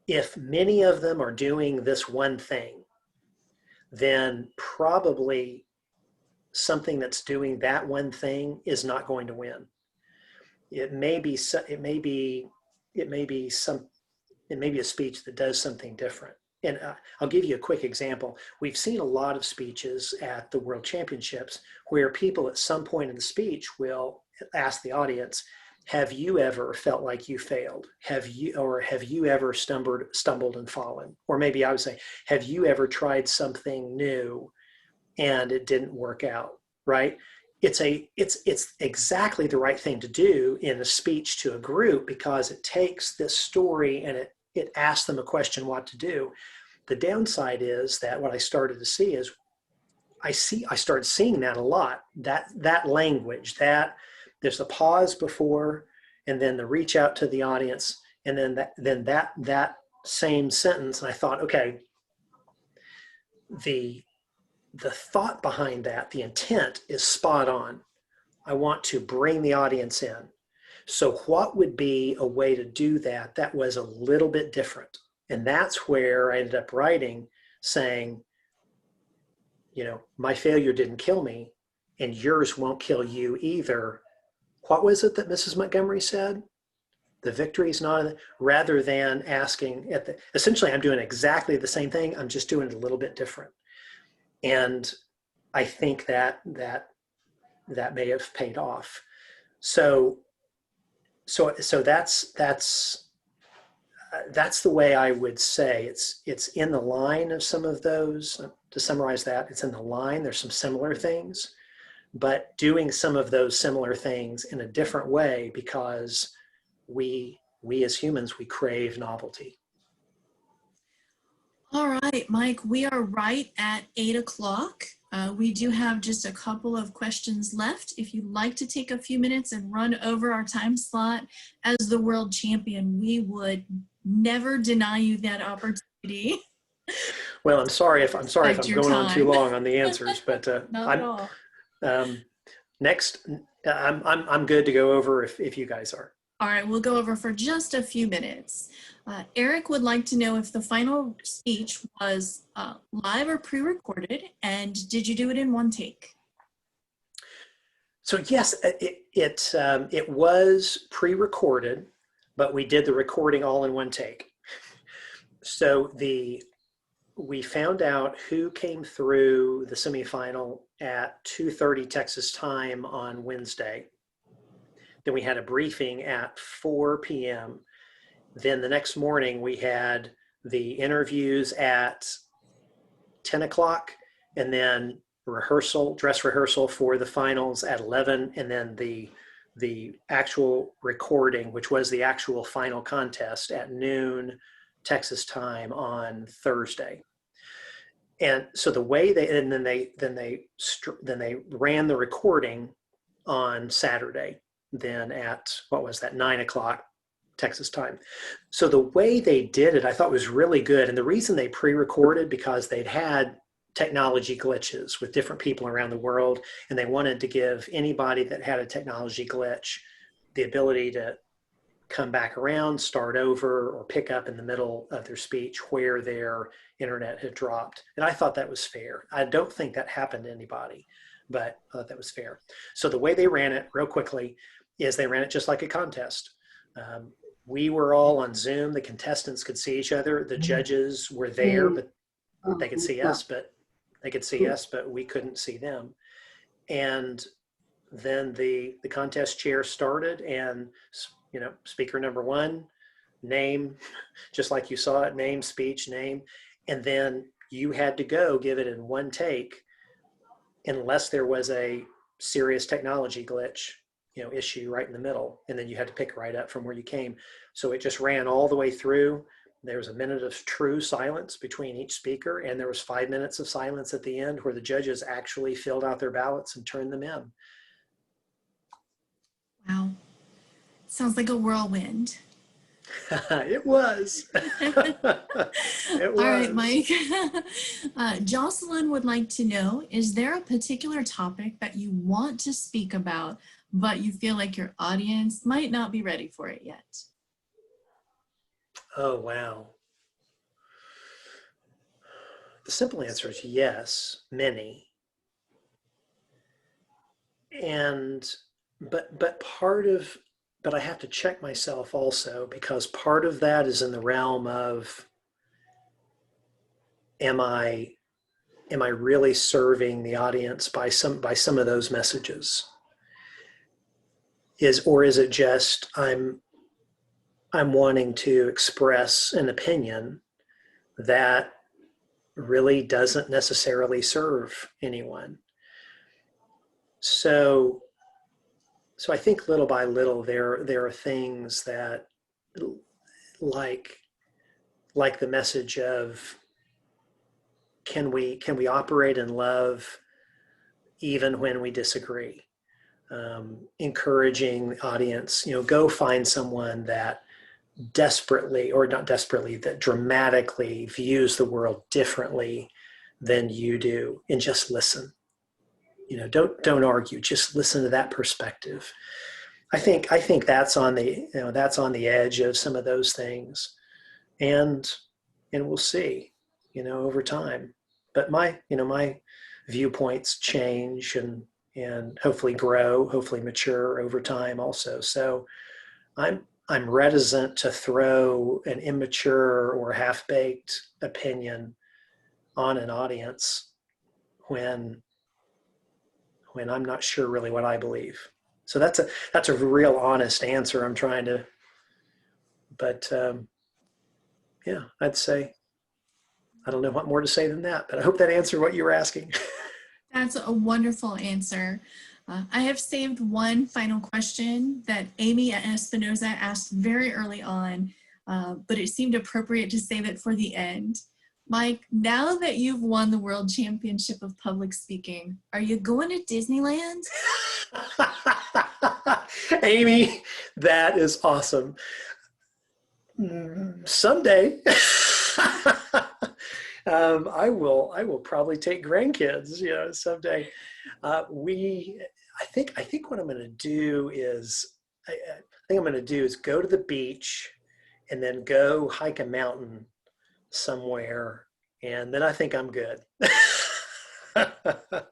if many of them are doing this one thing, then probably something that's doing that one thing is not going to win. It may be a speech that does something different. And I'll give you a quick example. We've seen a lot of speeches at the World Championships where people at some point in the speech will ask the audience, have you ever felt like you failed? Have you ever stumbled and fallen? Or maybe I would say, have you ever tried something new and it didn't work out, right? It's exactly the right thing to do in a speech to a group, because it takes this story and it asks them a question what to do. The downside is that what I started to see is I started seeing that a lot, that language, that there's a pause before and then the reach out to the audience, and then that same sentence. And I thought, okay, the thought behind that, the intent is spot on. I want to bring the audience in. So what would be a way to do that that was a little bit different? And that's where I ended up writing, saying, my failure didn't kill me and yours won't kill you either. What was it that Mrs. Montgomery said? The victory is not, rather than asking essentially I'm doing exactly the same thing. I'm just doing it a little bit different. And I think that may have paid off. So that's the way I would say it's in the line of some of those. To summarize that, it's in the line. There's some similar things, but doing some of those similar things in a different way, because we as humans, we crave novelty. All right, Mike, we are right at 8 o'clock. We do have just a couple of questions left. If you'd like to take a few minutes and run over our time slot as the world champion, we would never deny you that opportunity. Well, I'm sorry if I'm going on too long on the answers, but Not at all. Next, I'm good to go over if you guys are. All right, we'll go over for just a few minutes. Eric would like to know if the final speech was live or pre-recorded, and did you do it in one take? So yes, it was pre-recorded, but we did the recording all in one take. So we found out who came through the semifinal at 2:30 Texas time on Wednesday. Then we had a briefing at 4 p.m. Then the next morning we had the interviews at 10 o'clock, and then dress rehearsal for the finals at 11, and then the actual recording, which was the actual final contest, at noon Texas time on Thursday. And so the way then they ran the recording on Saturday, then at, what was that, 9 o'clock Texas time. So the way they did it, I thought was really good. And the reason they pre-recorded, because they'd had technology glitches with different people around the world, and they wanted to give anybody that had a technology glitch the ability to come back around, start over, or pick up in the middle of their speech where their internet had dropped. And I thought that was fair. I don't think that happened to anybody, but I thought that was fair. So the way they ran it, real quickly, is they ran it just like a contest. We were all on Zoom. The contestants could see each other. The judges were there, but they could see us, but we couldn't see them. And then the contest chair started, and speaker number one, name, just like you saw it, name, speech, name, and then you had to go give it in one take, unless there was a serious technology glitch, issue right in the middle, and then you had to pick right up from where you came. So it just ran all the way through. There was a minute of true silence between each speaker, and there was 5 minutes of silence at the end where the judges actually filled out their ballots and turned them in. Wow. Sounds like a whirlwind. It was. It was. All right, Mike. Jocelyn would like to know, is there a particular topic that you want to speak about, but you feel like your audience might not be ready for it yet? Oh, wow. The simple answer is yes, many. But I have to check myself also, because part of that is in the realm of, am I really serving the audience by some of those messages? Or is it just I'm wanting to express an opinion that really doesn't necessarily serve anyone? So I think little by little there are things that, like the message of, can we operate in love even when we disagree? Encouraging the audience, go find someone that that dramatically views the world differently than you do, and just listen. Don't argue, just listen to that perspective. I think that's on the edge of some of those things, and we'll see, over time. But my viewpoints change and hopefully grow, hopefully mature over time also. So I'm reticent to throw an immature or half-baked opinion on an audience when I'm not sure really what I believe. So that's a real honest answer. I'm trying to, but yeah, I'd say, I don't know what more to say than that, but I hope that answered what you were asking. That's a wonderful answer. I have saved one final question that Amy Espinoza asked very early on, but it seemed appropriate to save it for the end. Mike, now that you've won the World Championship of Public Speaking, are you going to Disneyland? Amy, that is awesome. Someday. I will probably take grandkids, someday. I think what I'm going to do is I think I'm going to do is go to the beach and then go hike a mountain somewhere, and then I think I'm good. But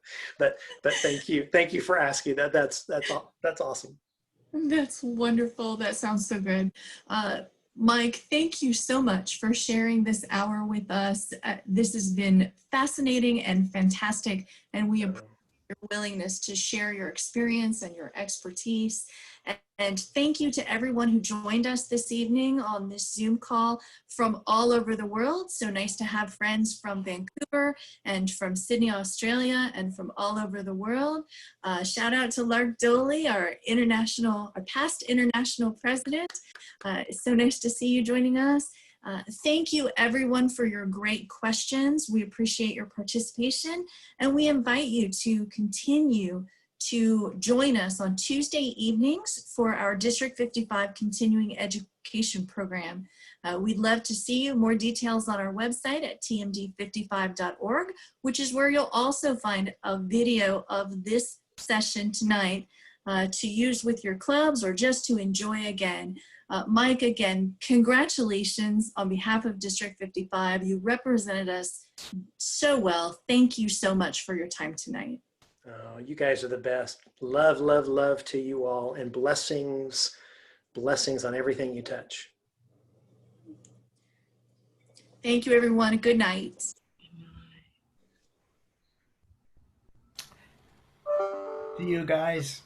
thank you for asking that. That's awesome. That's wonderful. That sounds so good. Mike, thank you so much for sharing this hour with us. This has been fascinating and fantastic, and we appreciate your willingness to share your experience and your expertise. And thank you to everyone who joined us this evening on this Zoom call from all over the world. So nice to have friends from Vancouver and from Sydney, Australia, and from all over the world. Shout out to Lark Doley, our past international president. It's so nice to see you joining us. Thank you everyone for your great questions. We appreciate your participation, and we invite you to continue to join us on Tuesday evenings for our District 55 Continuing Education Program. We'd love to see you. More details on our website at tmd55.org, which is where you'll also find a video of this session tonight to use with your clubs or just to enjoy again. Mike, again, congratulations on behalf of District 55. You represented us so well. Thank you so much for your time tonight. Oh, you guys are the best. Love, love, love to you all, and blessings on everything you touch. Thank you, everyone. Good night. See you guys.